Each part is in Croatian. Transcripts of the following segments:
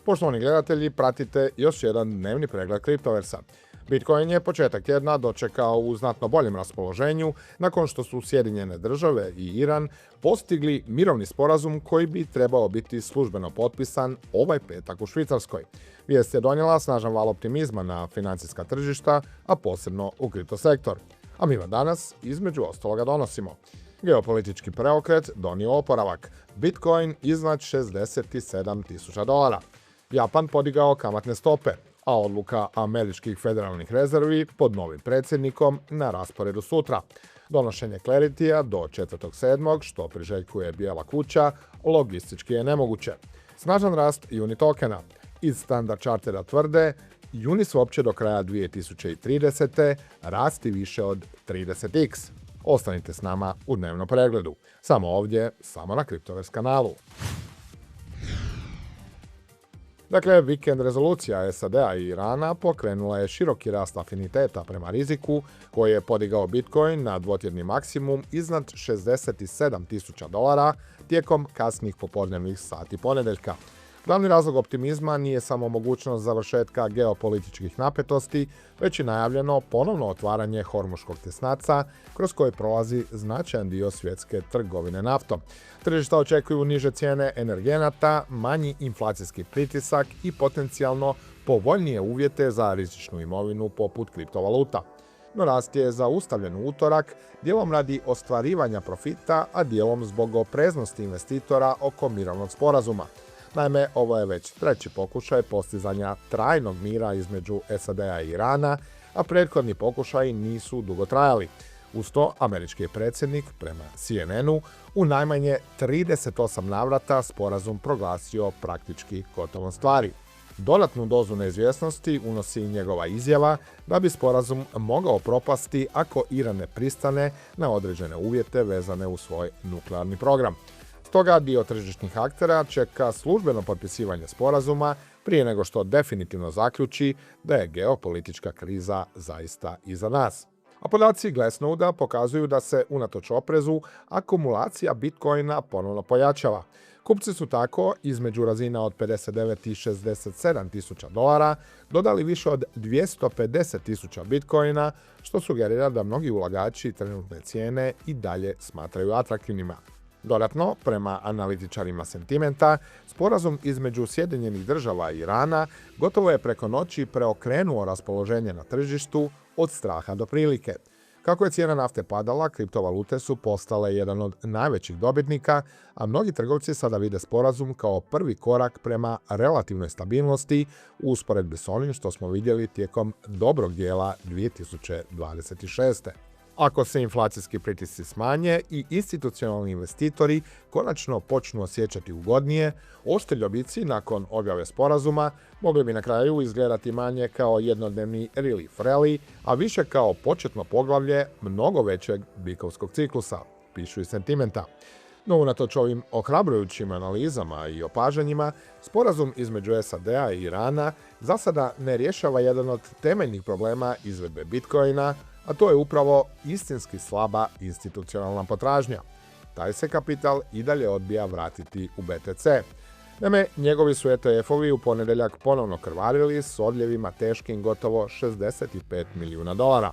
Poštovani gledatelji, pratite još jedan dnevni pregled kriptoversa. Bitcoin je početak tjedna dočekao u znatno boljem raspoloženju nakon što su Sjedinjene države i Iran postigli mirovni sporazum koji bi trebao biti službeno potpisan ovaj petak u Švicarskoj. Vijest je donijela snažan val optimizma na financijska tržišta, a posebno u kriptosektor. A mi vam danas između ostaloga donosimo: geopolitički preokret donio oporavak, Bitcoin iznad $67.000, Japan podigao kamatne stope, a odluka američkih federalnih rezervi pod novim predsjednikom na rasporedu sutra. Donošenje Claritya do 4.7. što priželjkuje Bijela kuća, logistički je nemoguće. Snažan rast Uni tokena. Iz Standard Chartera tvrde Uniswap će do kraja 2030. rasti više od 30x. Ostanite s nama u dnevnom pregledu. Samo ovdje, samo na Kriptovers kanalu. Dakle, vikend rezolucija SAD-a i Irana pokrenula je široki rast afiniteta prema riziku koji je podigao Bitcoin na dvotjedni maksimum iznad $67.000 tijekom kasnih popodnevnih sati ponedjeljka. Glavni razlog optimizma nije samo mogućnost završetka geopolitičkih napetosti, već i najavljeno ponovno otvaranje Hormuškog tjesnaca kroz koji prolazi značajan dio svjetske trgovine naftom. Tržišta očekuju niže cijene energenata, manji inflacijski pritisak i potencijalno povoljnije uvjete za rizičnu imovinu poput kriptovaluta. No rast je zaustavljen u utorak, dijelom radi ostvarivanja profita, a dijelom zbog opreznosti investitora oko mirovnog sporazuma. Naime, ovo je već treći pokušaj postizanja trajnog mira između SAD-a i Irana, a prethodni pokušaji nisu dugo trajali. Uz to, američki je predsjednik, prema CNN-u, u najmanje 38 navrata sporazum proglasio praktički gotovom stvari. Dodatnu dozu neizvjesnosti unosi njegova izjava da bi sporazum mogao propasti ako Iran ne pristane na određene uvjete vezane u svoj nuklearni program. Stoga dio tržišnih aktera čeka službeno potpisivanje sporazuma prije nego što definitivno zaključi da je geopolitička kriza zaista iza nas. A podaci Glassnoda pokazuju da se, unatoč oprezu, akumulacija Bitcoina ponovno pojačava. Kupci su tako između razina od $59 i $67.000 dodali više od 250.000 Bitcoina, što sugerira da mnogi ulagači trenutne cijene i dalje smatraju atraktivnima. Dodatno, prema analitičarima sentimenta, sporazum između Sjedinjenih država i Irana gotovo je preko noći preokrenuo raspoloženje na tržištu od straha do prilike. Kako je cijena nafte padala, kriptovalute su postale jedan od najvećih dobitnika, a mnogi trgovci sada vide sporazum kao prvi korak prema relativnoj stabilnosti u usporedbi s onim što smo vidjeli tijekom dobrog dijela 2026. Ako se inflacijski pritisci smanje i institucionalni investitori konačno počnu osjećati ugodnije, ošteljobici nakon objave sporazuma mogli bi na kraju izgledati manje kao jednodnevni relief rally, a više kao početno poglavlje mnogo većeg bikovskog ciklusa, pišu iz sentimenta. No, unatoč ovim ohrabrujućim analizama i opažanjima, sporazum između SAD-a i Irana za sada ne rješava jedan od temeljnih problema izvedbe Bitcoina, a to je upravo istinski slaba institucionalna potražnja. Taj se kapital i dalje odbija vratiti u BTC. Naime, njegovi su ETF-ovi u ponedjeljak ponovno krvarili s odljevima teškim gotovo $65 milijuna.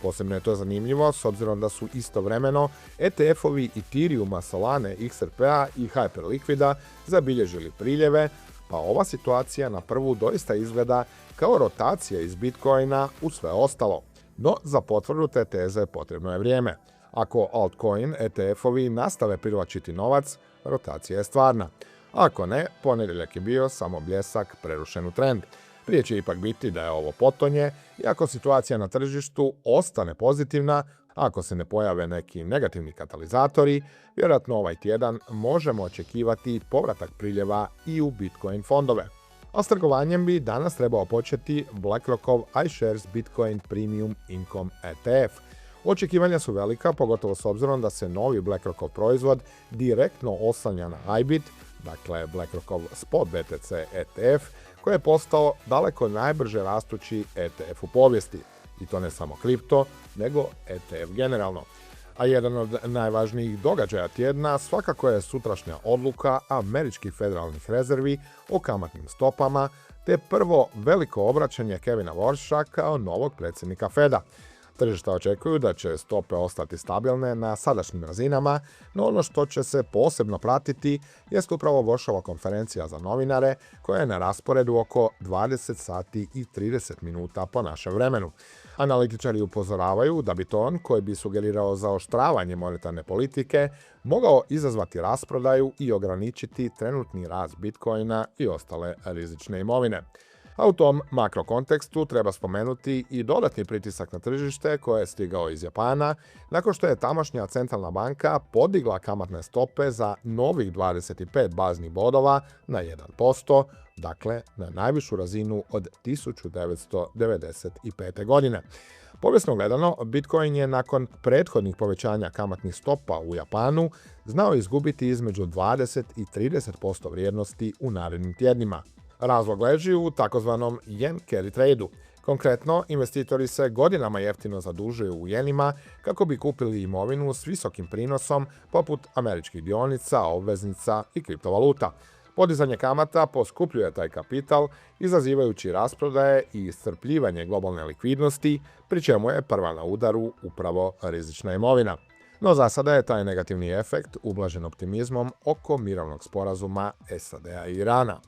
Posebno je to zanimljivo s obzirom da su istovremeno ETF-ovi Ethereuma, Solane, XRP-a i Hyperliquida zabilježili priljeve, pa ova situacija na prvu doista izgleda kao rotacija iz Bitcoina u sve ostalo. No, za potvrdu te teze potrebno je vrijeme. Ako altcoin ETF-ovi nastave privlačiti novac, rotacija je stvarna. Ako ne, ponedjeljak je bio samo bljesak prerušen u trend. Prije će ipak biti da je ovo potonje i ako situacija na tržištu ostane pozitivna, ako se ne pojave neki negativni katalizatori, vjerojatno ovaj tjedan možemo očekivati povratak priljeva i u Bitcoin fondove. A s trgovanjem bi danas trebao početi BlackRockov iShares Bitcoin Premium Income ETF. Očekivanja su velika, pogotovo s obzirom da se novi BlackRockov proizvod direktno oslanja na iBit, dakle BlackRockov Spot BTC ETF, koji je postao daleko najbrže rastući ETF u povijesti. I to ne samo kripto, nego ETF generalno. A jedan od najvažnijih događaja tjedna svakako je sutrašnja odluka američkih federalnih rezervi o kamatnim stopama, te prvo veliko obraćanje Kevina Warsha kao novog predsjednika Feda. Tržišta očekuju da će stope ostati stabilne na sadašnjim razinama, no ono što će se posebno pratiti jest upravo Warshova konferencija za novinare koja je na rasporedu oko 20 sati i 30 minuta po našem vremenu. Analitičari upozoravaju da bi ton koji bi sugerirao zaoštravanje monetarne politike mogao izazvati rasprodaju i ograničiti trenutni rast Bitcoina i ostale rizične imovine. A u tom makrokontekstu treba spomenuti i dodatni pritisak na tržište koje je stigao iz Japana nakon što je tamošnja centralna banka podigla kamatne stope za novih 25 baznih bodova na 1%, dakle na najvišu razinu od 1995. godine. Povijesno gledano, Bitcoin je nakon prethodnih povećanja kamatnih stopa u Japanu znao izgubiti između 20 i 30% vrijednosti u narednim tjednima. Razlog leži u takozvanom yen carry trade-u. Konkretno, investitori se godinama jeftino zadužuju u jenima kako bi kupili imovinu s visokim prinosom poput američkih dionica, obveznica i kriptovaluta. Podizanje kamata poskupljuje taj kapital, izazivajući rasprodaje i iscrpljivanje globalne likvidnosti, pri čemu je prva na udaru upravo rizična imovina. No za sada je taj negativni efekt ublažen optimizmom oko mirovnog sporazuma SAD-a i Irana.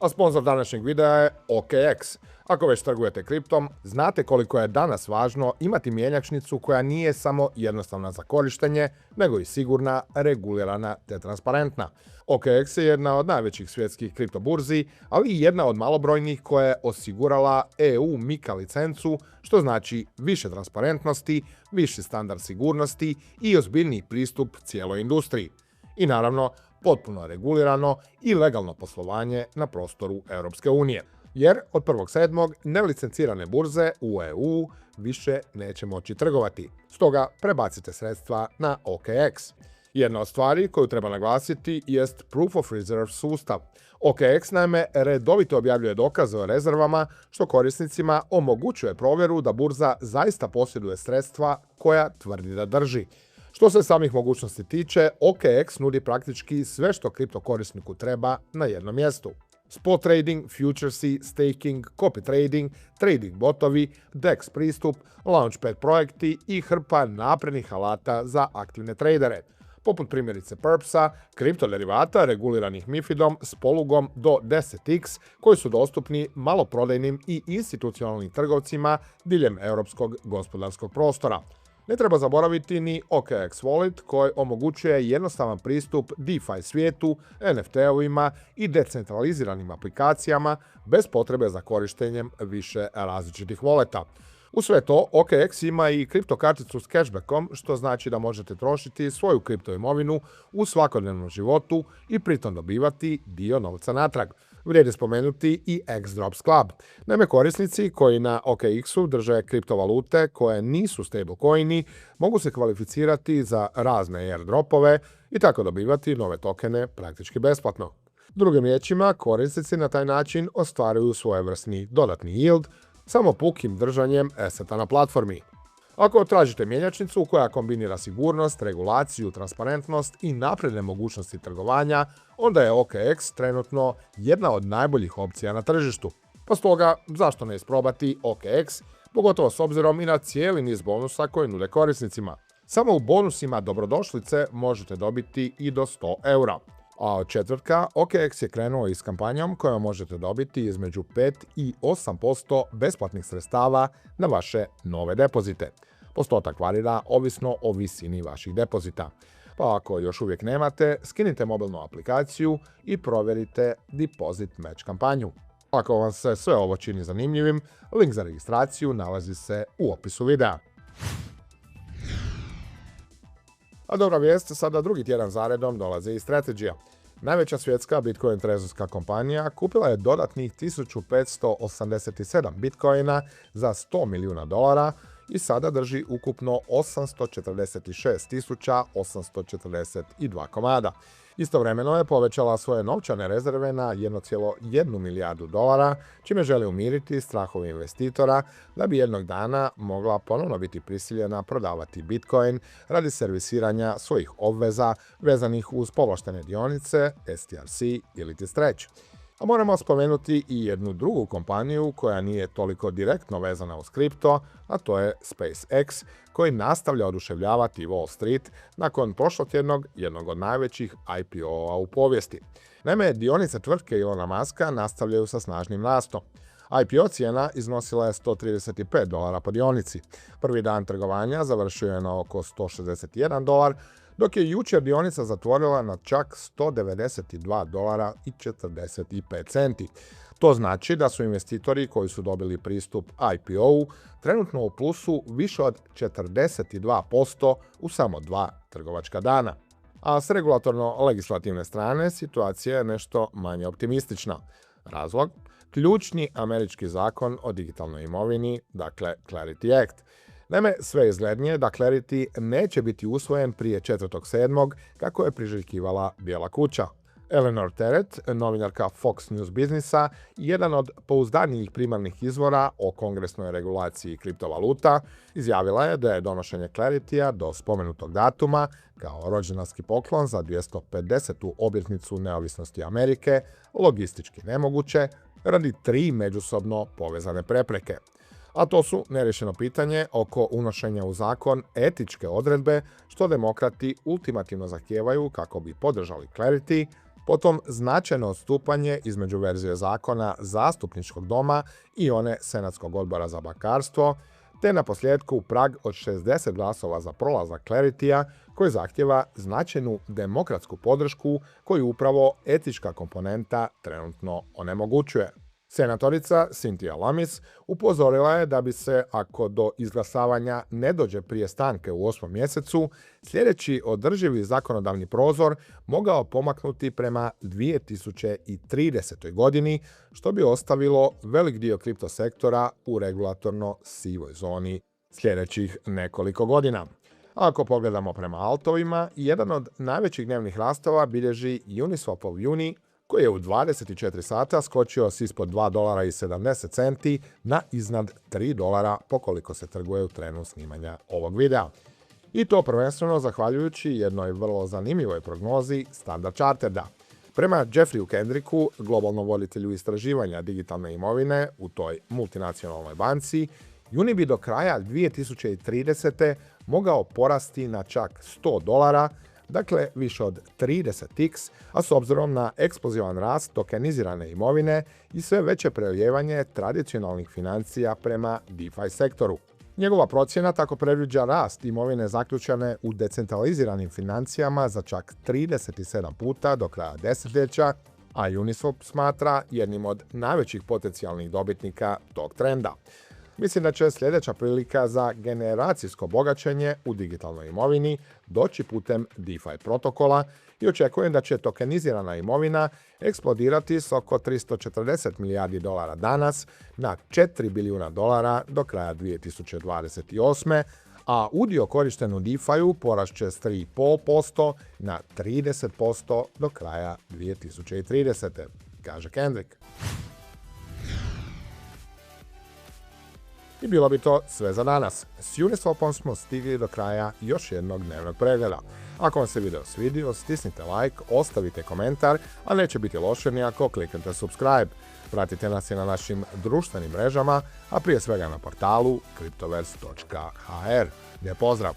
A sponsor današnjeg videa je OKX. Ako već trgujete kriptom, znate koliko je danas važno imati mjenjačnicu koja nije samo jednostavna za korištenje, nego i sigurna, regulirana te transparentna. OKX je jedna od najvećih svjetskih kriptoburzi, ali i jedna od malobrojnih koja je osigurala EU MiCA licencu, što znači više transparentnosti, viši standard sigurnosti i ozbiljniji pristup cijeloj industriji. I naravno, potpuno regulirano i legalno poslovanje na prostoru Europske unije. Jer od 1.7. nelicencirane burze u EU više neće moći trgovati. Stoga prebacite sredstva na OKX. Jedna od stvari koju treba naglasiti jest Proof of Reserve sustav. OKX naime redovito objavljuje dokaze o rezervama, što korisnicima omogućuje provjeru da burza zaista posjeduje sredstva koja tvrdi da drži. Što se samih mogućnosti tiče, OKX nudi praktički sve što kripto korisniku treba na jednom mjestu. Spot trading, futuresi, staking, copy trading, trading botovi, DEX pristup, launchpad projekti i hrpa naprednih alata za aktivne tradere, poput primjerice Perpsa, kriptoderivata reguliranih MiFID-om s polugom do 10x koji su dostupni maloprodajnim i institucionalnim trgovcima diljem europskog gospodarskog prostora. Ne treba zaboraviti ni OKX Wallet koji omogućuje jednostavan pristup DeFi svijetu, NFT-ovima i decentraliziranim aplikacijama bez potrebe za korištenjem više različitih walleta. U sve to, OKX ima i kriptokarticu s cashbackom, što znači da možete trošiti svoju kriptoimovinu u svakodnevnom životu i pritom dobivati dio novca natrag. Vrijedi spomenuti i X-Drops Club. Naime, korisnici koji na OKX-u drže kriptovalute koje nisu stablecoini mogu se kvalificirati za razne airdropove i tako dobivati nove tokene praktički besplatno. Drugim riječima, korisnici na taj način ostvaruju svojevrsni dodatni yield samo pukim držanjem aseta na platformi. Ako tražite mjenjačnicu koja kombinira sigurnost, regulaciju, transparentnost i napredne mogućnosti trgovanja, onda je OKX trenutno jedna od najboljih opcija na tržištu. Pa stoga, zašto ne isprobati OKX, pogotovo s obzirom i na cijeli niz bonusa koje nude korisnicima. Samo u bonusima dobrodošlice možete dobiti i do 100 eura. A od četvrtka OKX je krenuo i s kampanjom kojom možete dobiti između 5 i 8% besplatnih sredstava na vaše nove depozite. Postotak varira ovisno o visini vaših depozita. Pa ako još uvijek nemate, skinite mobilnu aplikaciju i provjerite Deposit Match kampanju. Ako vam se sve ovo čini zanimljivim, link za registraciju nalazi se u opisu videa. A dobra vijest, sada drugi tjedan zaredom dolazi i Strategy. Najveća svjetska Bitcoin trezorska kompanija kupila je dodatnih 1587 Bitcoina za $100 milijuna i sada drži ukupno 846.842 komada. Istovremeno je povećala svoje novčane rezerve na 1,1 milijardu dolara, čime želi umiriti strahove investitora da bi jednog dana mogla ponovno biti prisiljena prodavati Bitcoin radi servisiranja svojih obveza vezanih uz povlaštene dionice STRC ili Stretch. A moramo spomenuti i jednu drugu kompaniju koja nije toliko direktno vezana uz kripto, a to je SpaceX, koji nastavlja oduševljavati Wall Street nakon prošlotjednog jednog od najvećih IPO-a u povijesti. Naime, dionice tvrtke Ilona Muska nastavljaju sa snažnim rastom. IPO cijena iznosila je $135 po dionici. Prvi dan trgovanja završio je na oko $161, dok je jučer dionica zatvorila na čak $192,45. To znači da su investitori koji su dobili pristup IPO-u trenutno u plusu više od 42% u samo 2 trgovačka dana. A s regulatorno-legislativne strane situacija je nešto manje optimistična. Razlog? Ključni američki zakon o digitalnoj imovini, dakle Clarity Act. Naime, sve izglednije da Clarity neće biti usvojen prije 4.7. kako je priželjkivala Bijela kuća. Eleanor Terrett, novinarka Fox News Businessa i jedan od pouzdanijih primarnih izvora o kongresnoj regulaciji kriptovaluta, izjavila je da je donošenje Claritya do spomenutog datuma kao rođendanski poklon za 250. obljetnicu neovisnosti Amerike logistički nemoguće radi 3 međusobno povezane prepreke. A to su nerješeno pitanje oko unošenja u zakon etičke odredbe, što demokrati ultimativno zahtijevaju kako bi podržali Clarity, potom značajno odstupanje između verzije zakona zastupničkog doma i one Senatskog odbora za bankarstvo, te na posljedku prag od 60 glasova za prolazak Claritya koji zahtjeva značajnu demokratsku podršku koju upravo etička komponenta trenutno onemogućuje. Senatorica Cynthia Lummis upozorila je da bi se, ako do izglasavanja ne dođe prije stanke u 8. mjesecu, sljedeći održivi zakonodavni prozor mogao pomaknuti prema 2030. godini, što bi ostavilo velik dio kriptosektora u regulatorno sivoj zoni sljedećih nekoliko godina. Ako pogledamo prema altovima, jedan od najvećih dnevnih rastova bilježi Uniswapov Uni, koji je u 24 sata skočio s ispod $2,70 na iznad $3 pokoliko se trguje u trenu snimanja ovog videa. I to prvenstveno zahvaljujući jednoj vrlo zanimljivoj prognozi Standard Charterda. Prema Jeffreyu Kendricku, globalnom voditelju istraživanja digitalne imovine u toj multinacionalnoj banci, Uni bi do kraja 2030. mogao porasti na čak $100, dakle više od 30x, a s obzirom na eksplozivan rast tokenizirane imovine i sve veće prelijevanje tradicionalnih financija prema DeFi sektoru. Njegova procjena tako predviđa rast imovine zaključane u decentraliziranim financijama za čak 37 puta do kraja desetljeća, a Uniswap smatra jednim od najvećih potencijalnih dobitnika tog trenda. Mislim da će sljedeća prilika za generacijsko bogaćenje u digitalnoj imovini doći putem DeFi protokola i očekujem da će tokenizirana imovina eksplodirati s oko $340 milijardi danas na $4 bilijuna do kraja 2028. a udio korišten u DeFi-u porašće s 3,5% na 30% do kraja 2030. kaže Kendrick. I bilo bi to sve za danas. S Uniswapom smo stigli do kraja još jednog dnevnog pregleda. Ako vam se video svidio, stisnite like, ostavite komentar, a neće biti loše ni ako kliknete subscribe. Pratite nas i na našim društvenim mrežama, a prije svega na portalu cryptoverse.hr. Lijep pozdrav!